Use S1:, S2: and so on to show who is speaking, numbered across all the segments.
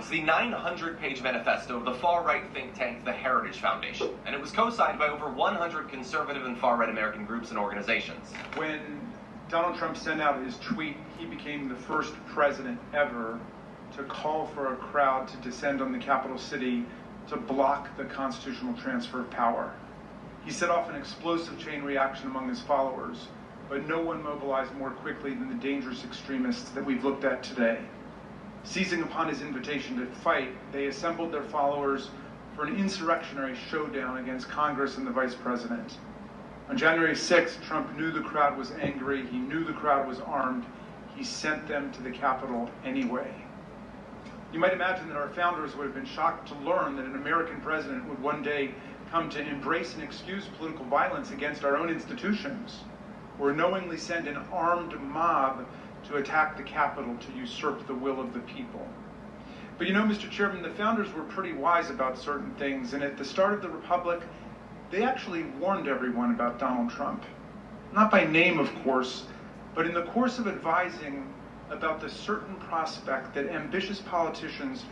S1: was the 900-page manifesto of the far-right think tank, the Heritage Foundation, and it was co-signed by over 100 conservative and far-right American groups and organizations.
S2: When Donald Trump sent out his tweet, he became the first president ever to call for a crowd to descend on the capital city to block the constitutional transfer of power. He set off an explosive chain reaction among his followers, but no one mobilized more quickly than the dangerous extremists that we've looked at today. Seizing upon his invitation to fight, they assembled their followers for an insurrectionary showdown against Congress and the vice president. On January 6th, Trump knew the crowd was angry, he knew the crowd was armed, he sent them to the Capitol anyway. You might imagine that our founders would have been shocked to learn that an American president would one day come to embrace and excuse political violence against our own institutions, or knowingly send an armed mob to attack the Capitol to usurp the will of the people. But you know, Mr. Chairman, the founders were pretty wise about certain things, and at the start of the Republic, they actually warned everyone about Donald Trump. Not by name, of course, but in the course of advising about the certain prospect that ambitious politicians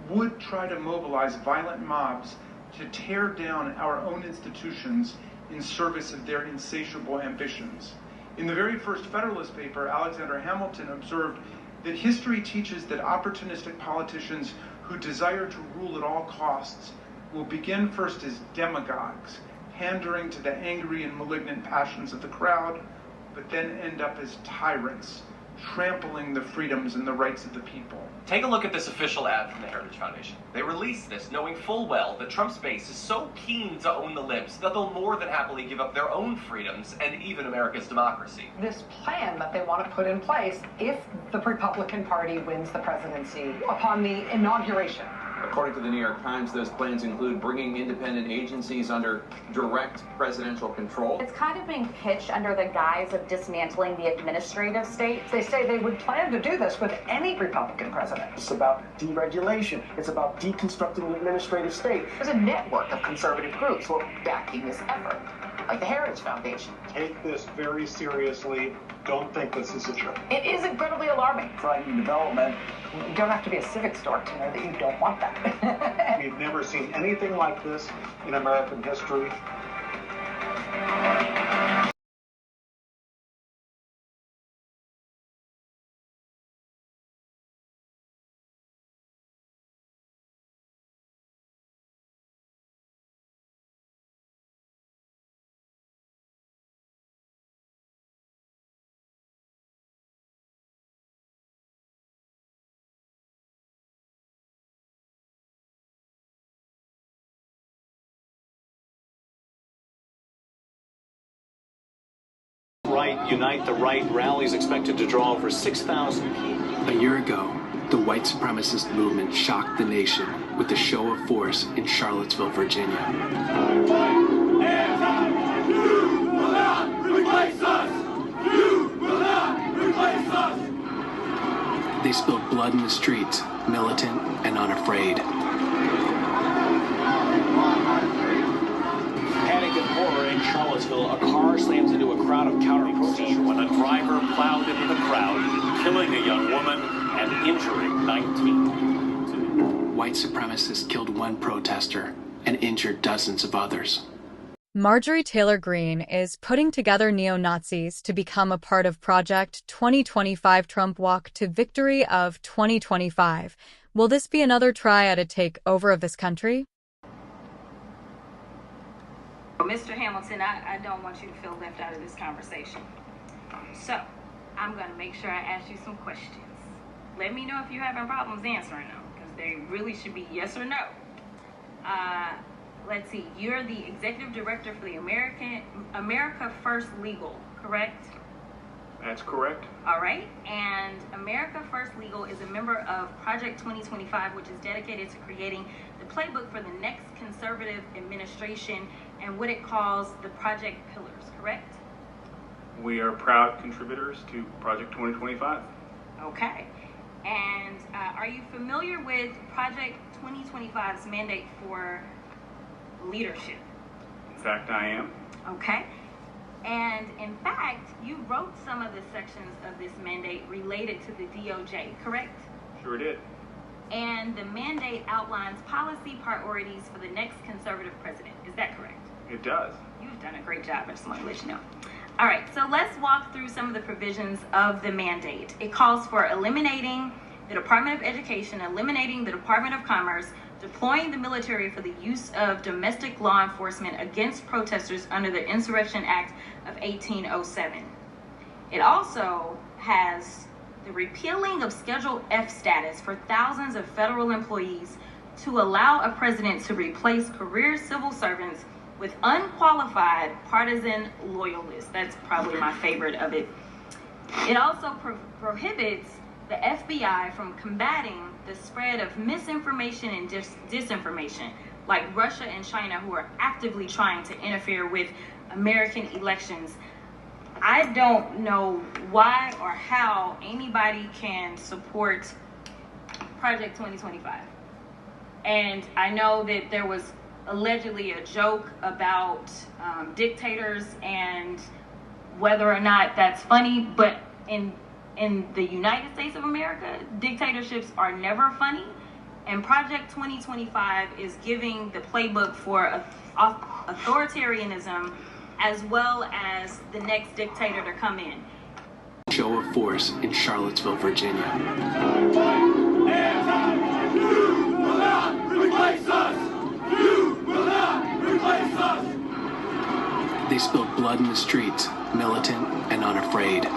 S2: would try to mobilize violent mobs to tear down our own institutions in service of their insatiable ambitions. In the very first Federalist paper, Alexander Hamilton observed that history teaches that opportunistic politicians who desire to rule at all costs will begin first as demagogues, pandering to the angry and malignant passions of the crowd, but then end up as tyrants, trampling the freedoms and the rights of the people.
S1: Take a look at this official ad from the Heritage Foundation. They released this knowing full well that Trump's base is so keen to own the libs that they'll more than happily give up their own freedoms and even America's democracy.
S3: This plan that they want to put in place if the Republican Party wins the presidency upon the inauguration.
S4: According to the New York Times, those plans include bringing independent agencies under direct presidential control.
S5: It's kind of being pitched under the guise of dismantling the administrative state.
S3: They say they would plan to do this with any Republican president.
S6: It's about deregulation. It's about deconstructing the administrative state.
S3: There's a network of conservative groups who are backing this effort, like the Heritage Foundation.
S7: Take this very seriously. Don't think this is a joke.
S3: It is incredibly alarming.
S6: Frightening development.
S3: You don't have to be a civics dork to know that you don't want that.
S7: We've never seen anything like this in American history.
S8: Right, Unite the Right rally is expected to draw over 6,000 people.
S9: A year ago, the white supremacist movement shocked the nation with a show of force in Charlottesville, Virginia.
S10: You will not replace us! You will not replace us!
S9: They spilled blood in the streets, militant and unafraid.
S8: Panic and horror in Charlottesville. A car slams into a crowd of counter-protesters when a driver plowed into the crowd, killing a young woman and injuring 19.
S9: White supremacists killed one protester and injured dozens of others.
S11: Marjorie Taylor Greene is putting together neo-Nazis to become a part of Project 2025 Trump Walk to Victory of 2025. Will this be another try at a takeover of this country?
S12: Mr. Hamilton, I don't want you to feel left out of this conversation. So, I'm going to make sure I ask you some questions. Let me know if you're having problems answering them, because they really should be yes or no. Let's see, you're the executive director for the America First Legal, correct?
S7: That's correct.
S12: All right, and America First Legal is a member of Project 2025, which is dedicated to creating the playbook for the next conservative administration and what it calls the Project Pillars, correct?
S7: We are proud contributors to Project 2025.
S12: Okay, and are you familiar with Project 2025's mandate for leadership?
S7: In fact, I am.
S12: Okay. And in fact, you wrote some of the sections of this mandate related to the DOJ, correct?
S7: Sure did.
S12: And the mandate outlines policy priorities for the next conservative president. Is that correct?
S7: It does.
S12: You've done a great job. I just want to let you know. All right, so let's walk through some of the provisions of the mandate. It calls for eliminating the Department of Education, eliminating the Department of Commerce, deploying the military for the use of domestic law enforcement against protesters under the Insurrection Act of 1807. It also has the repealing of Schedule F status for thousands of federal employees to allow a president to replace career civil servants with unqualified partisan loyalists. That's probably my favorite of it. It also prohibits the FBI from combating the spread of misinformation and disinformation, like Russia and China, who are actively trying to interfere with American elections. I don't know why or how anybody can support Project 2025. And I know that there was allegedly a joke about dictators and whether or not that's funny, but in the United States of America, dictatorships are never funny, and Project 2025 is giving the playbook for authoritarianism as well as the next dictator to come in.
S9: Show of force in Charlottesville, Virginia.
S10: You will not replace us! You will not replace us!
S9: They spilled blood in the streets, militant and unafraid.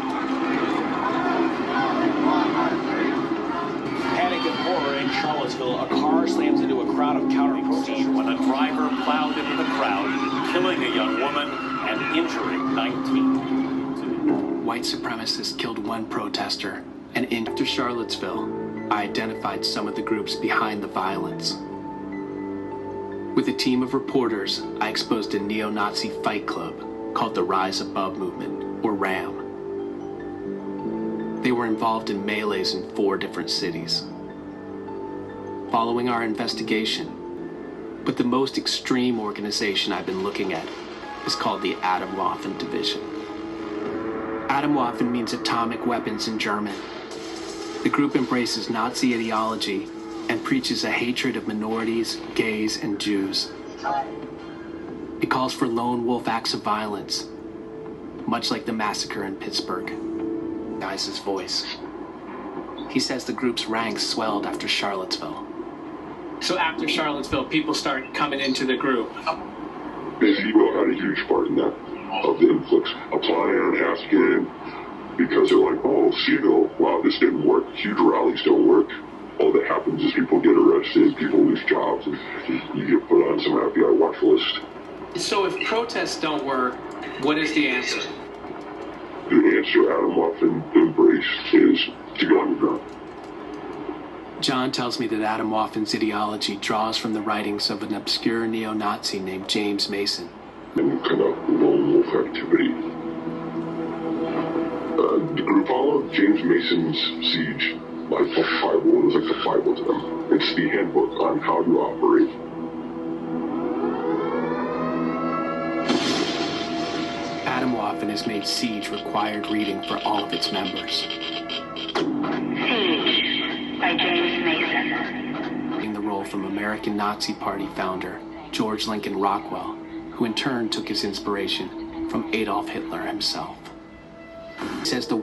S8: Panic and horror in Charlottesville. A car slams into a crowd of counter-protesters when a driver plowed into the crowd, killing a young woman and injuring 19.
S9: White supremacists killed one protester, and into Charlottesville, I identified some of the groups behind the violence. With a team of reporters, I exposed a neo-Nazi fight club called the Rise Above Movement, or RAM. They were involved in melees in 4 different cities. Following our investigation, but the most extreme organization I've been looking at is called the Atomwaffen Division. Atomwaffen means atomic weapons in German. The group embraces Nazi ideology and preaches a hatred of minorities, gays, and Jews. It calls for lone wolf acts of violence, much like the massacre in Pittsburgh. His voice. He says the group's ranks swelled after Charlottesville.
S6: So after Charlottesville, people start coming into the group.
S13: The people had a huge part in that, of the influx of Zion, Haskin, because they're like, oh, Seagull, wow, this didn't work. Huge rallies don't work. All that happens is people get arrested, people lose jobs, and you get put on some FBI watch list.
S6: So if protests don't work, what is the answer?
S13: The answer Atomwaffen embraced is to go underground.
S9: John tells me that Atomwaffen's ideology draws from the writings of an obscure neo-Nazi named James Mason.
S13: And kind of lone wolf activity. The group followed James Mason's siege like the Bible. It was like the Bible to them. It's the handbook on how to operate.
S9: Atomwaffen has made Siege required reading for all of its members.
S14: Siege by James Mason.
S9: In the role from American Nazi Party founder George Lincoln Rockwell, who in turn took his inspiration from Adolf Hitler himself. He says the